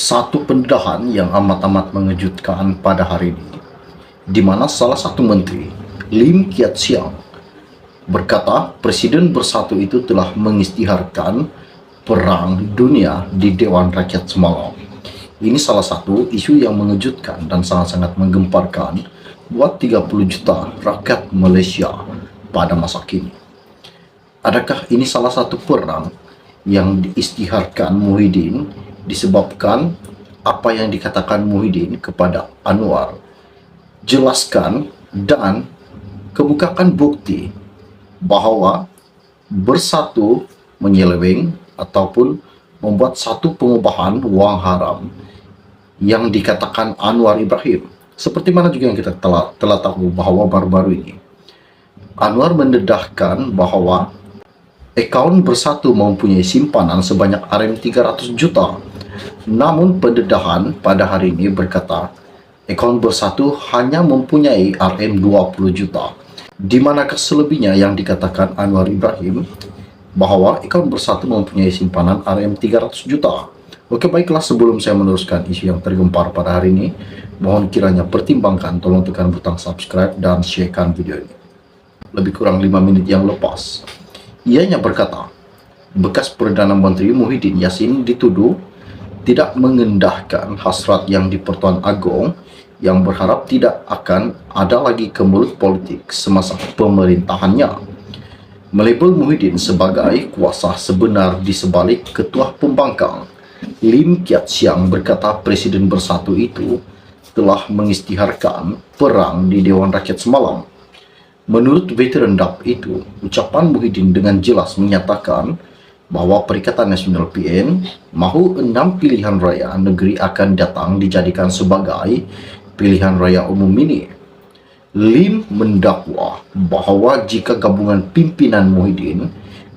Satu pendedahan yang amat-amat mengejutkan pada hari ini, di mana salah satu menteri, Lim Kiat Siang, berkata Presiden Bersatu itu telah mengisytiharkan perang dunia di Dewan Rakyat semalam. Ini salah satu isu yang mengejutkan dan sangat-sangat menggemparkan buat 30 juta rakyat Malaysia pada masa kini. Adakah ini salah satu perang yang diisytiharkan Muhyiddin disebabkan apa yang dikatakan Muhyiddin kepada Anwar? Jelaskan dan kemukakan bukti bahwa bersatu menyeleweng ataupun membuat satu pengubahan wang haram yang dikatakan Anwar Ibrahim. Seperti mana juga yang kita telah tahu bahwa baru-baru ini Anwar mendedahkan bahwa akaun Bersatu mempunyai simpanan sebanyak RM300 juta. Namun pendedahan pada hari ini berkata akaun Bersatu hanya mempunyai RM20 juta. Di manakah selebihnya yang dikatakan Anwar Ibrahim bahwa akaun Bersatu mempunyai simpanan RM300 juta. Oke, baiklah, sebelum saya meneruskan isu yang tergempar pada hari ini, mohon kiranya pertimbangkan, tolong tekan butang subscribe dan sharekan video ini. Lebih kurang 5 menit yang lepas, ianya berkata, bekas Perdana Menteri Muhyiddin Yassin dituduh tidak mengendahkan hasrat yang di Pertuan Agong yang berharap tidak akan ada lagi kemelut politik semasa pemerintahannya. Melabel Muhyiddin sebagai kuasa sebenar di sebalik ketua pembangkang, Lim Kiat Siang berkata Presiden Bersatu itu telah mengisytiharkan perang di Dewan Rakyat semalam. Menurut veteran DAP itu, ucapan Muhyiddin dengan jelas menyatakan bahwa Perikatan Nasional PN mahu 6 pilihan raya negeri akan datang dijadikan sebagai pilihan raya umum ini. Lim mendakwa bahwa jika gabungan pimpinan Muhyiddin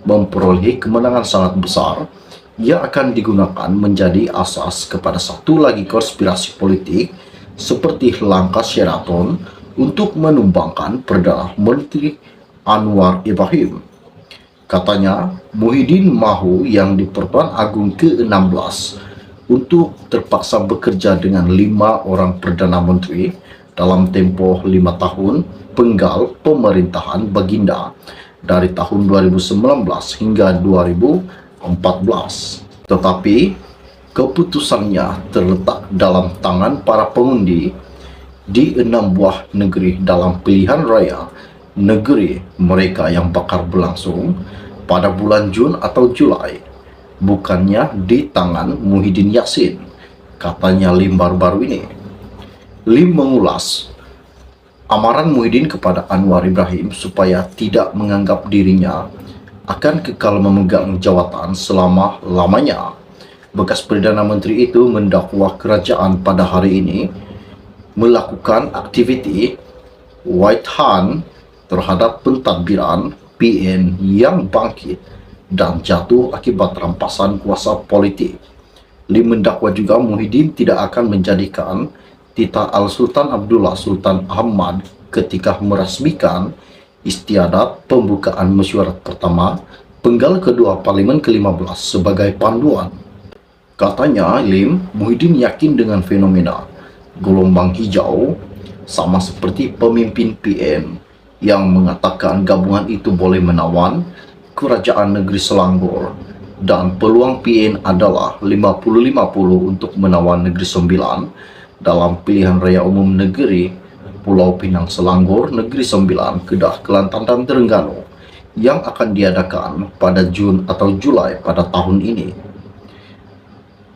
memperoleh kemenangan sangat besar, ia akan digunakan menjadi asas kepada satu lagi konspirasi politik seperti langkah Sheraton untuk menumbangkan Perdana Menteri Anwar Ibrahim. Katanya, Muhyiddin mahu yang di Pertuan Agong ke-16 untuk terpaksa bekerja dengan 5 orang Perdana Menteri dalam tempoh 5 tahun penggal pemerintahan Baginda dari tahun 2019 hingga 2014. Tetapi keputusannya terletak dalam tangan para pengundi di 6 buah negeri dalam pilihan raya negeri mereka yang bakal berlangsung pada bulan Jun atau Julai, bukannya di tangan Muhyiddin Yassin, katanya Lim baru-baru ini. Lim mengulas amaran Muhyiddin kepada Anwar Ibrahim supaya tidak menganggap dirinya akan kekal memegang jawatan selama-lamanya. Bekas Perdana Menteri itu mendakwa kerajaan pada hari ini melakukan aktiviti white hunt terhadap pentadbiran PN yang bangkit dan jatuh akibat rampasan kuasa politik. Lim mendakwa juga Muhyiddin tidak akan menjadikan titah Al-Sultan Abdullah Sultan Ahmad ketika meresmikan istiadat pembukaan mesyuarat pertama penggal kedua Parlimen ke-15 sebagai panduan. Katanya Lim, Muhyiddin yakin dengan fenomena gelombang hijau sama seperti pemimpin PN yang mengatakan gabungan itu boleh menawan kerajaan negeri Selangor dan peluang PN adalah 50-50 untuk menawan negeri Sembilan dalam pilihan raya umum negeri Pulau Pinang Selangor, Negeri Sembilan, Kedah, Kelantan, dan Terengganu yang akan diadakan pada Jun atau Julai pada tahun ini.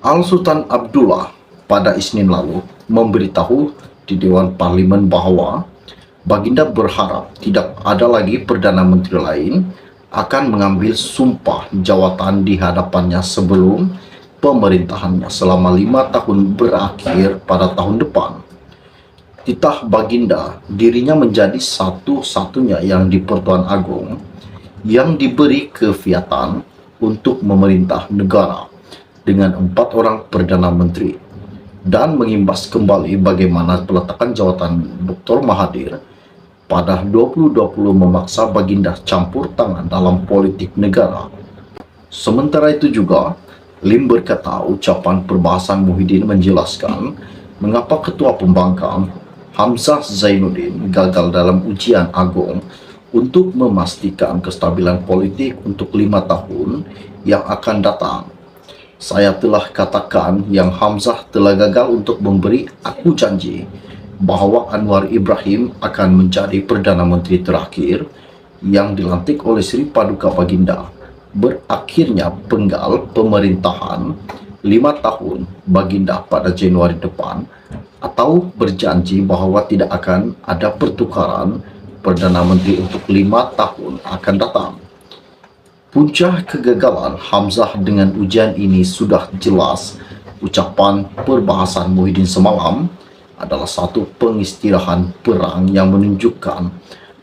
Al-Sultan Abdullah pada Isnin lalu memberitahu di Dewan Parlimen bahwa Baginda berharap tidak ada lagi Perdana Menteri lain akan mengambil sumpah jawatan di hadapannya sebelum pemerintahannya selama 5 tahun berakhir pada tahun depan. Titah Baginda, dirinya menjadi satu-satunya yang di Pertuan Agong yang diberi kefiatan untuk memerintah negara dengan 4 orang Perdana Menteri, dan mengimbas kembali bagaimana peletakan jawatan Dr. Mahathir pada 2020 memaksa Baginda campur tangan dalam politik negara. Sementara itu juga, Lim berkata ucapan perbahasan Muhyiddin menjelaskan mengapa Ketua Pembangkang Hamzah Zainuddin gagal dalam ujian agung untuk memastikan kestabilan politik untuk 5 tahun yang akan datang. Saya telah katakan yang Hamzah telah gagal untuk memberi aku janji bahawa Anwar Ibrahim akan menjadi Perdana Menteri terakhir yang dilantik oleh Sri Paduka Baginda. Berakhirnya penggal pemerintahan 5 tahun Baginda pada Januari depan, atau berjanji bahawa tidak akan ada pertukaran Perdana Menteri untuk 5 tahun akan datang. Punca kegagalan Hamzah dengan ujian ini sudah jelas. Ucapan perbahasan Muhyiddin semalam adalah satu pengistirahan perang yang menunjukkan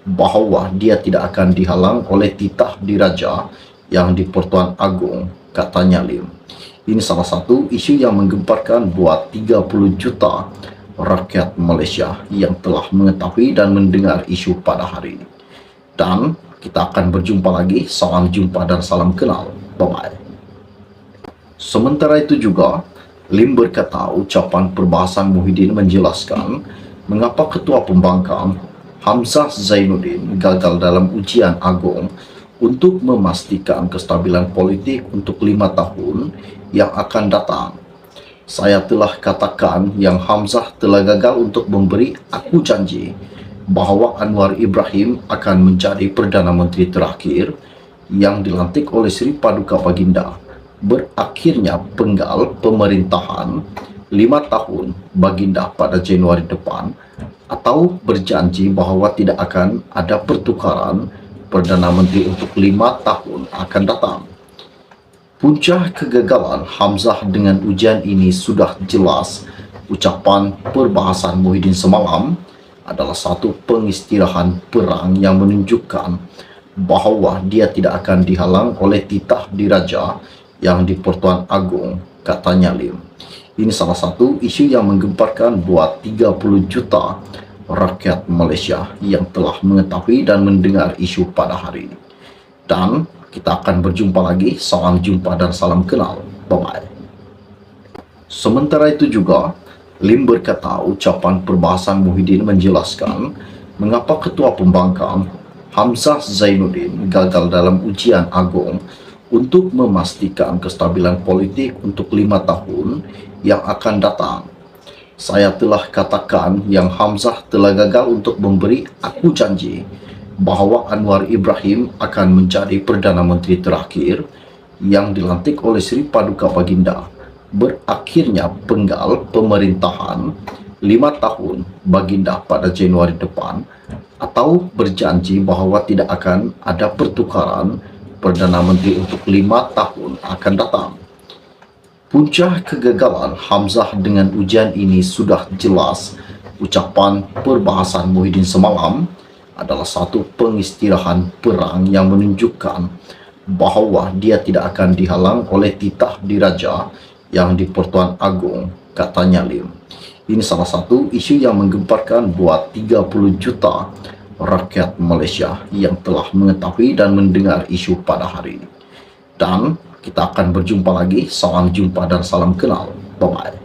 bahawa dia tidak akan dihalang oleh titah diraja yang di Pertuan Agong, katanya Lim. Ini salah satu isu yang menggemparkan buat 30 juta rakyat Malaysia yang telah mengetahui dan mendengar isu pada hari ini. Dan kita akan berjumpa lagi. Salam jumpa dan salam kenal. Bye-bye. Sementara itu juga, Lim berkata ucapan perbahasan Muhyiddin menjelaskan mengapa Ketua Pembangkang Hamzah Zainuddin gagal dalam ujian agung untuk memastikan kestabilan politik untuk 5 tahun yang akan datang. Saya telah katakan yang Hamzah telah gagal untuk memberi aku janji bahawa Anwar Ibrahim akan menjadi Perdana Menteri terakhir yang dilantik oleh Sri Paduka Baginda. Berakhirnya penggal pemerintahan 5 tahun Baginda pada Januari depan, atau berjanji bahawa tidak akan ada pertukaran Perdana Menteri untuk 5 tahun akan datang. Punca kegagalan Hamzah dengan ujian ini sudah jelas. Ucapan perbahasan Muhyiddin semalam adalah satu pengistirahan perang yang menunjukkan bahawa dia tidak akan dihalang oleh titah diraja yang di Pertuan Agong, katanya Lim. Ini salah satu isu yang menggemparkan buat 30 juta rakyat Malaysia yang telah mengetahui dan mendengar isu pada hari ini. Dan kita akan berjumpa lagi. Salam jumpa dan salam kenal. Bye-bye. Sementara itu juga, Lim berkata ucapan perbahasan Muhyiddin menjelaskan mengapa Ketua Pembangkang Hamzah Zainuddin gagal dalam ujian agung untuk memastikan kestabilan politik untuk 5 tahun yang akan datang. Saya telah katakan yang Hamzah telah gagal untuk memberi aku janji bahawa Anwar Ibrahim akan menjadi Perdana Menteri terakhir yang dilantik oleh Sri Paduka Baginda. Berakhirnya penggal pemerintahan 5 tahun Baginda pada Januari depan, atau berjanji bahawa tidak akan ada pertukaran Perdana Menteri untuk 5 tahun akan datang. Punca kegagalan Hamzah dengan ujian ini sudah jelas. Ucapan perbahasan Muhyiddin semalam adalah satu pengistirahan perang yang menunjukkan bahawa dia tidak akan dihalang oleh titah diraja yang di Pertuan Agong, katanya Lim. Ini salah satu isu yang menggemparkan buat 30 juta rakyat Malaysia yang telah mengetahui dan mendengar isu pada hari ini. Dan kita akan berjumpa lagi. Salam jumpa dan salam kenal. Bye-bye.